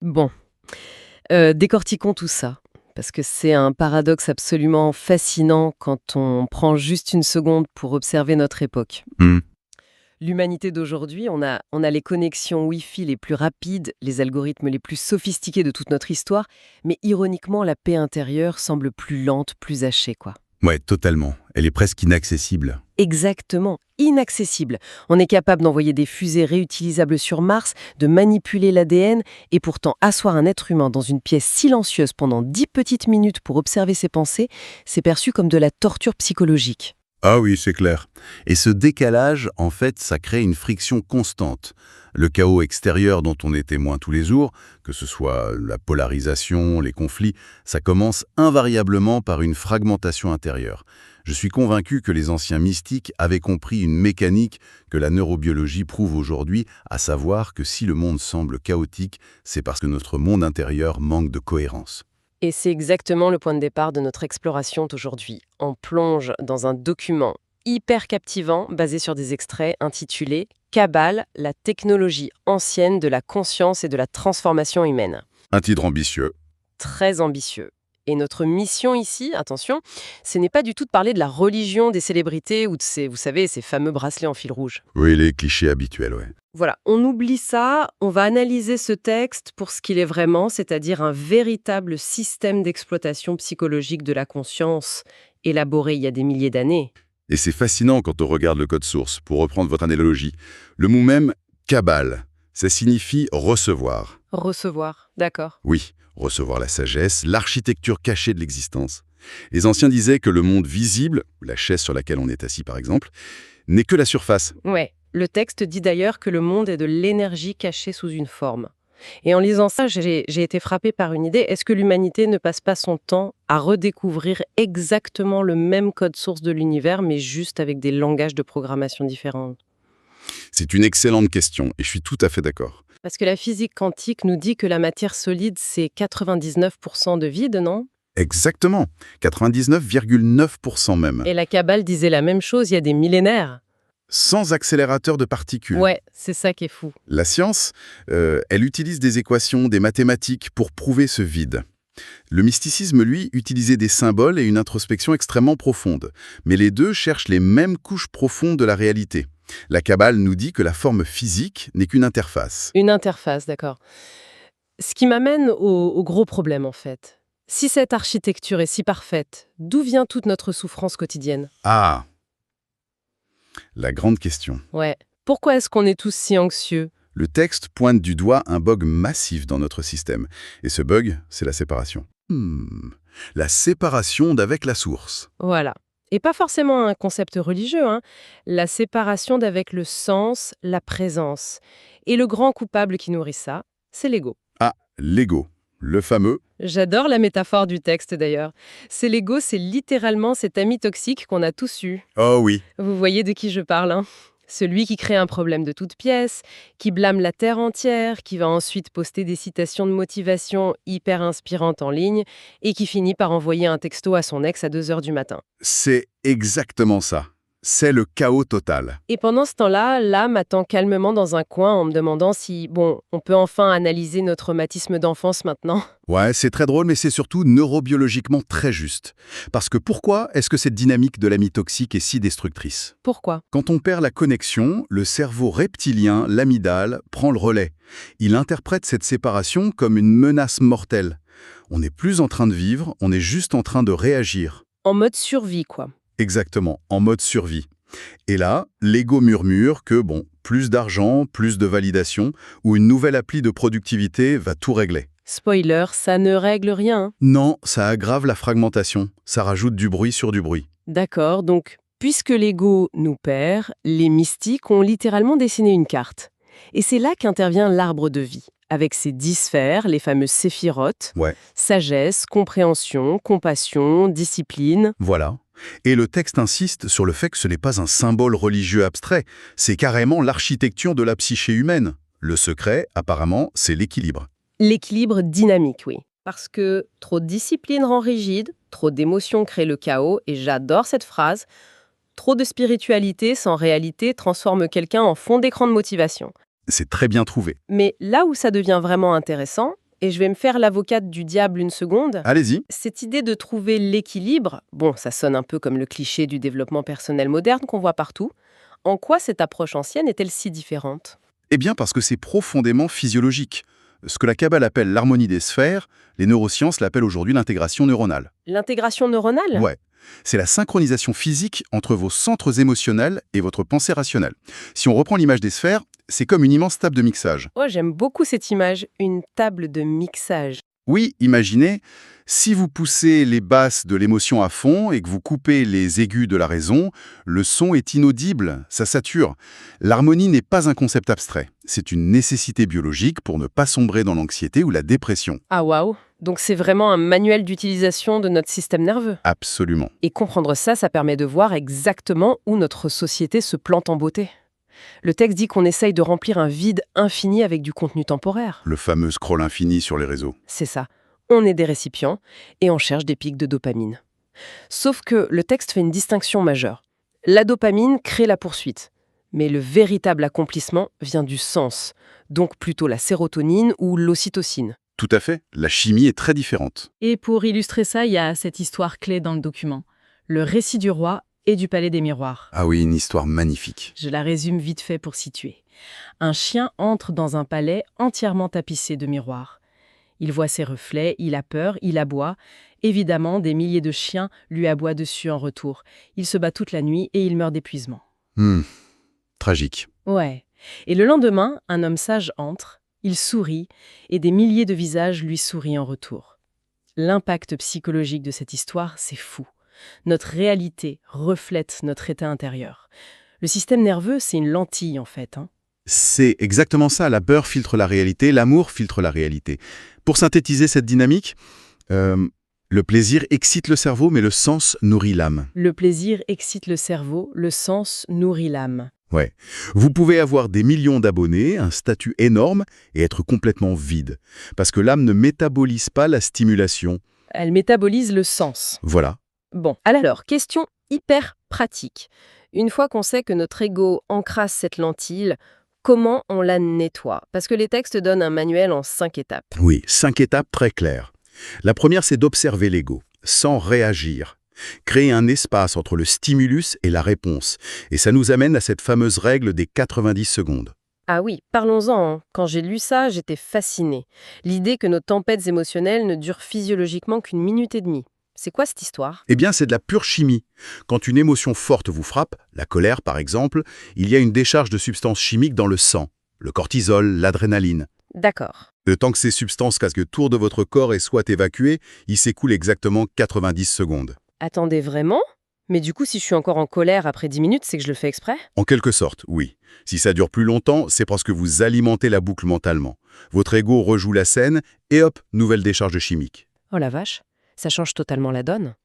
Bon, décortiquons tout ça, parce que c'est un paradoxe absolument fascinant quand on prend juste une seconde pour observer notre époque. Hmm. L'humanité d'aujourd'hui, on a les connexions Wi-Fi les plus rapides, les algorithmes les plus sophistiqués de toute notre histoire, mais ironiquement, la paix intérieure semble plus lente, plus hachée, quoi. Ouais, totalement. Elle est presque inaccessible. Exactement, inaccessible. On est capable d'envoyer des fusées réutilisables sur Mars, de manipuler l'ADN, et pourtant asseoir un être humain dans une pièce silencieuse pendant 10 petites minutes pour observer ses pensées, c'est perçu comme de la torture psychologique. Ah oui, c'est clair. Et ce décalage, en fait, ça crée une friction constante. Le chaos extérieur dont on est témoin tous les jours, que ce soit la polarisation, les conflits, ça commence invariablement par une fragmentation intérieure. Je suis convaincu que les anciens mystiques avaient compris une mécanique que la neurobiologie prouve aujourd'hui, à savoir que si le monde semble chaotique, c'est parce que notre monde intérieur manque de cohérence. Et c'est exactement le point de départ de notre exploration d'aujourd'hui. On plonge dans un document hyper captivant basé sur des extraits intitulés Cabale, la technologie ancienne de la conscience et de la transformation humaine. Un titre ambitieux. Très ambitieux. Et notre mission ici, attention, ce n'est pas du tout de parler de la religion des célébrités ou de ces, vous savez, ces fameux bracelets en fil rouge. Oui, les clichés habituels, ouais. Voilà, on oublie ça, on va analyser ce texte pour ce qu'il est vraiment, c'est-à-dire un véritable système d'exploitation psychologique de la conscience, élaboré il y a des milliers d'années. Et c'est fascinant quand on regarde le code source, pour reprendre votre analogie. Le mot même, Kabbale, ça signifie recevoir. Recevoir, d'accord. Oui, recevoir la sagesse, l'architecture cachée de l'existence. Les anciens disaient que le monde visible, la chaise sur laquelle on est assis par exemple, n'est que la surface. Ouais, le texte dit d'ailleurs que le monde est de l'énergie cachée sous une forme. Et en lisant ça, j'ai été frappée par une idée. Est-ce que l'humanité ne passe pas son temps à redécouvrir exactement le même code source de l'univers, mais juste avec des langages de programmation différents? C'est une excellente question, et je suis tout à fait d'accord. Parce que la physique quantique nous dit que la matière solide, c'est 99% de vide, non? Exactement, 99,9% même. Et la Kabbale disait la même chose il y a des millénaires. Sans accélérateur de particules. Ouais, c'est ça qui est fou. La science, elle utilise des équations, des mathématiques pour prouver ce vide. Le mysticisme, lui, utilisait des symboles et une introspection extrêmement profonde. Mais les deux cherchent les mêmes couches profondes de la réalité. La Kabbale nous dit que la forme physique n'est qu'une interface. Une interface, d'accord. Ce qui m'amène au gros problème, en fait. Si cette architecture est si parfaite, d'où vient toute notre souffrance quotidienne? Ah, la grande question. Ouais. Pourquoi est-ce qu'on est tous si anxieux? Le texte pointe du doigt un bug massif dans notre système. Et ce bug, c'est la séparation. La séparation d'avec la source. Voilà. Et pas forcément un concept religieux, hein. La séparation d'avec le sens, la présence. Et le grand coupable qui nourrit ça, c'est l'ego. Ah, l'ego. Le fameux. J'adore la métaphore du texte d'ailleurs. C'est l'ego, c'est littéralement cet ami toxique qu'on a tous eu. Oh oui. Vous voyez de qui je parle, hein? Celui qui crée un problème de toute pièce, qui blâme la terre entière, qui va ensuite poster des citations de motivation hyper inspirantes en ligne et qui finit par envoyer un texto à son ex à 2 heures du matin. C'est exactement ça. C'est le chaos total. Et pendant ce temps-là, l'âme attend calmement dans un coin en me demandant si, bon, on peut enfin analyser notre traumatisme d'enfance maintenant. Ouais, c'est très drôle, mais c'est surtout neurobiologiquement très juste. Parce que pourquoi est-ce que cette dynamique de l'ami toxique est si destructrice? Pourquoi? Quand on perd la connexion, le cerveau reptilien, l'amygdale, prend le relais. Il interprète cette séparation comme une menace mortelle. On n'est plus en train de vivre, on est juste en train de réagir. En mode survie, quoi. Exactement, en mode survie. Et là, l'ego murmure que, bon, plus d'argent, plus de validation, ou une nouvelle appli de productivité va tout régler. Spoiler, ça ne règle rien, hein. Non, ça aggrave la fragmentation, ça rajoute du bruit sur du bruit. D'accord, donc, puisque l'ego nous perd, les mystiques ont littéralement dessiné une carte. Et c'est là qu'intervient l'arbre de vie, avec ses 10 sphères, les fameuses séphirotes, Ouais, sagesse, compréhension, compassion, discipline. voilà. Et le texte insiste sur le fait que ce n'est pas un symbole religieux abstrait, c'est carrément l'architecture de la psyché humaine. Le secret, apparemment, c'est l'équilibre. L'équilibre dynamique, oui. Parce que trop de discipline rend rigide, trop d'émotions crée le chaos, et j'adore cette phrase, trop de spiritualité sans réalité transforme quelqu'un en fond d'écran de motivation. C'est très bien trouvé. Mais là où ça devient vraiment intéressant, et je vais me faire l'avocate du diable une seconde. Allez-y. Cette idée de trouver l'équilibre, bon, ça sonne un peu comme le cliché du développement personnel moderne qu'on voit partout. En quoi cette approche ancienne est-elle si différente? Eh bien parce que c'est profondément physiologique. Ce que la Kabbale appelle l'harmonie des sphères, les neurosciences l'appellent aujourd'hui l'intégration neuronale. L'intégration neuronale? Ouais. C'est la synchronisation physique entre vos centres émotionnels et votre pensée rationnelle. Si on reprend l'image des sphères, c'est comme une immense table de mixage. Oh, j'aime beaucoup cette image, une table de mixage. Oui, imaginez, si vous poussez les basses de l'émotion à fond et que vous coupez les aigus de la raison, le son est inaudible, ça sature. L'harmonie n'est pas un concept abstrait, c'est une nécessité biologique pour ne pas sombrer dans l'anxiété ou la dépression. Ah waouh! Donc c'est vraiment un manuel d'utilisation de notre système nerveux. Absolument. Et comprendre ça, ça permet de voir exactement où notre société se plante en beauté. Le texte dit qu'on essaye de remplir un vide infini avec du contenu temporaire. Le fameux scroll infini sur les réseaux. C'est ça. On est des récipients et on cherche des pics de dopamine. Sauf que le texte fait une distinction majeure. La dopamine crée la poursuite, mais le véritable accomplissement vient du sens, donc plutôt la sérotonine ou l'ocytocine. Tout à fait, la chimie est très différente. Et pour illustrer ça, il y a cette histoire clé dans le document. Le récit du roi et du palais des miroirs. Ah oui, une histoire magnifique. Je la résume vite fait pour situer. Un chien entre dans un palais entièrement tapissé de miroirs. Il voit ses reflets, il a peur, il aboie. Évidemment, des milliers de chiens lui aboient dessus en retour. Il se bat toute la nuit et il meurt d'épuisement. Tragique. Ouais. Et le lendemain, un homme sage entre, il sourit, et des milliers de visages lui sourient en retour. L'impact psychologique de cette histoire, c'est fou. Notre réalité reflète notre état intérieur. Le système nerveux, c'est une lentille en fait. C'est exactement ça, la peur filtre la réalité, l'amour filtre la réalité. Pour synthétiser cette dynamique, le plaisir excite le cerveau, mais le sens nourrit l'âme. Le plaisir excite le cerveau, le sens nourrit l'âme. Ouais. Vous pouvez avoir des millions d'abonnés, un statut énorme, et être complètement vide. Parce que l'âme ne métabolise pas la stimulation. Elle métabolise le sens. Voilà. Bon, alors, question hyper pratique. Une fois qu'on sait que notre ego encrasse cette lentille, comment on la nettoie? Parce que les textes donnent un manuel en 5 étapes. Oui, 5 étapes très claires. La première, c'est d'observer l'ego, sans réagir. Créer un espace entre le stimulus et la réponse. Et ça nous amène à cette fameuse règle des 90 secondes. Ah oui, parlons-en. Quand j'ai lu ça, j'étais fascinée. L'idée que nos tempêtes émotionnelles ne durent physiologiquement qu'1 minute et demie. C'est quoi cette histoire? Eh bien, c'est de la pure chimie. Quand une émotion forte vous frappe, la colère par exemple, il y a une décharge de substances chimiques dans le sang, le cortisol, l'adrénaline. D'accord. Le temps que ces substances casquent le tour de votre corps et soient évacuées, il s'écoule exactement 90 secondes. Attendez, vraiment? Mais du coup, si je suis encore en colère après 10 minutes, c'est que je le fais exprès? En quelque sorte, oui. Si ça dure plus longtemps, c'est parce que vous alimentez la boucle mentalement. Votre ego rejoue la scène et hop, nouvelle décharge chimique. Oh la vache, ça change totalement la donne.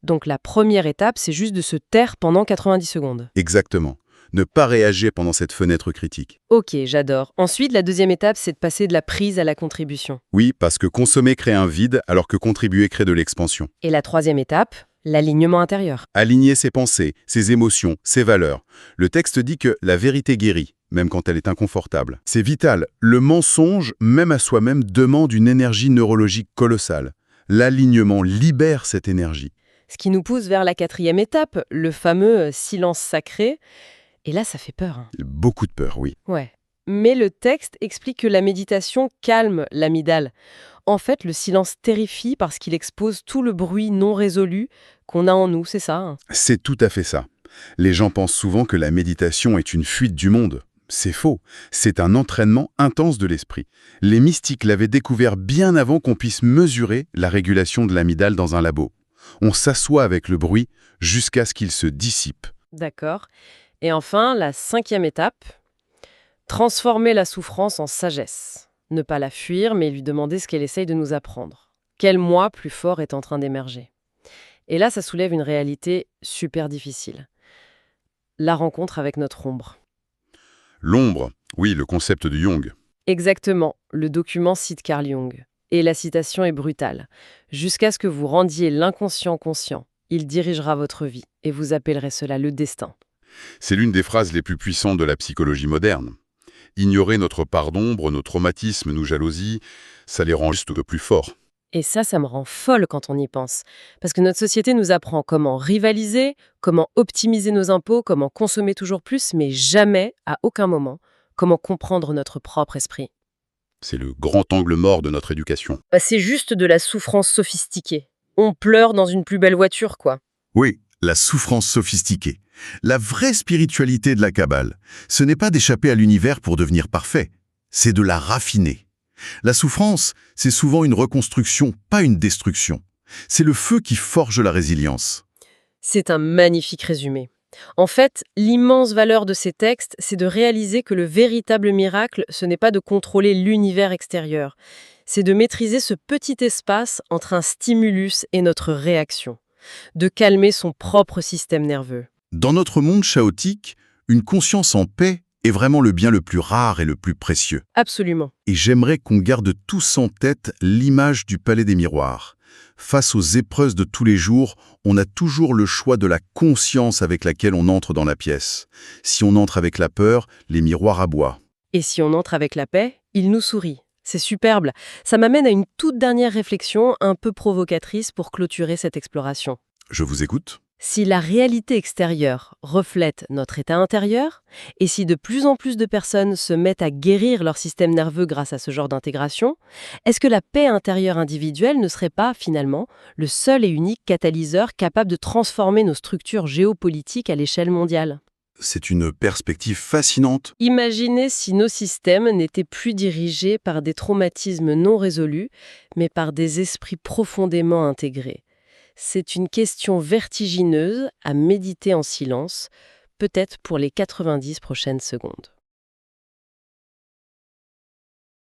Donc la première étape, c'est juste de se taire pendant 90 secondes. Exactement. Ne pas réagir pendant cette fenêtre critique. Ok, j'adore. Ensuite, la deuxième étape, c'est de passer de la prise à la contribution. Oui, parce que consommer crée un vide alors que contribuer crée de l'expansion. Et la troisième étape, l'alignement intérieur. Aligner ses pensées, ses émotions, ses valeurs. Le texte dit que la vérité guérit, même quand elle est inconfortable. C'est vital. Le mensonge, même à soi-même, demande une énergie neurologique colossale. L'alignement libère cette énergie. Ce qui nous pousse vers la quatrième étape, le fameux silence sacré. Et là, ça fait peur. Beaucoup de peur, oui. Ouais. Mais le texte explique que la méditation calme l'amygdale. En fait, le silence terrifie parce qu'il expose tout le bruit non résolu qu'on a en nous, c'est ça? C'est tout à fait ça. Les gens pensent souvent que la méditation est une fuite du monde. C'est faux. C'est un entraînement intense de l'esprit. Les mystiques l'avaient découvert bien avant qu'on puisse mesurer la régulation de l'amygdale dans un labo. On s'assoit avec le bruit jusqu'à ce qu'il se dissipe. D'accord. Et enfin, la cinquième étape, transformer la souffrance en sagesse. Ne pas la fuir, mais lui demander ce qu'elle essaye de nous apprendre. Quel moi plus fort est en train d'émerger? Et là, ça soulève une réalité super difficile. La rencontre avec notre ombre. L'ombre, oui, le concept de Jung. Exactement, le document cite Carl Jung. Et la citation est brutale. Jusqu'à ce que vous rendiez l'inconscient conscient, il dirigera votre vie, et vous appellerez cela le destin. C'est l'une des phrases les plus puissantes de la psychologie moderne. Ignorer notre part d'ombre, nos traumatismes, nos jalousies, ça les rend juste plus forts. Et ça me rend folle quand on y pense. Parce que notre société nous apprend comment rivaliser, comment optimiser nos impôts, comment consommer toujours plus, mais jamais, à aucun moment, comment comprendre notre propre esprit. C'est le grand angle mort de notre éducation. C'est juste de la souffrance sophistiquée. On pleure dans une plus belle voiture, quoi. Oui, la souffrance sophistiquée. La vraie spiritualité de la Kabbale, ce n'est pas d'échapper à l'univers pour devenir parfait, c'est de la raffiner. La souffrance, c'est souvent une reconstruction, pas une destruction. C'est le feu qui forge la résilience. C'est un magnifique résumé. En fait, l'immense valeur de ces textes, c'est de réaliser que le véritable miracle, ce n'est pas de contrôler l'univers extérieur, c'est de maîtriser ce petit espace entre un stimulus et notre réaction, de calmer son propre système nerveux. Dans notre monde chaotique, une conscience en paix est vraiment le bien le plus rare et le plus précieux. Absolument. Et j'aimerais qu'on garde tous en tête l'image du palais des miroirs. Face aux épreuves de tous les jours, on a toujours le choix de la conscience avec laquelle on entre dans la pièce. Si on entre avec la peur, les miroirs aboient. Et si on entre avec la paix, il nous sourit. C'est superbe. Ça m'amène à une toute dernière réflexion un peu provocatrice pour clôturer cette exploration. Je vous écoute. Si la réalité extérieure reflète notre état intérieur, et si de plus en plus de personnes se mettent à guérir leur système nerveux grâce à ce genre d'intégration, est-ce que la paix intérieure individuelle ne serait pas, finalement, le seul et unique catalyseur capable de transformer nos structures géopolitiques à l'échelle mondiale ? C'est une perspective fascinante. Imaginez si nos systèmes n'étaient plus dirigés par des traumatismes non résolus, mais par des esprits profondément intégrés. C'est une question vertigineuse à méditer en silence, peut-être pour les 90 prochaines secondes.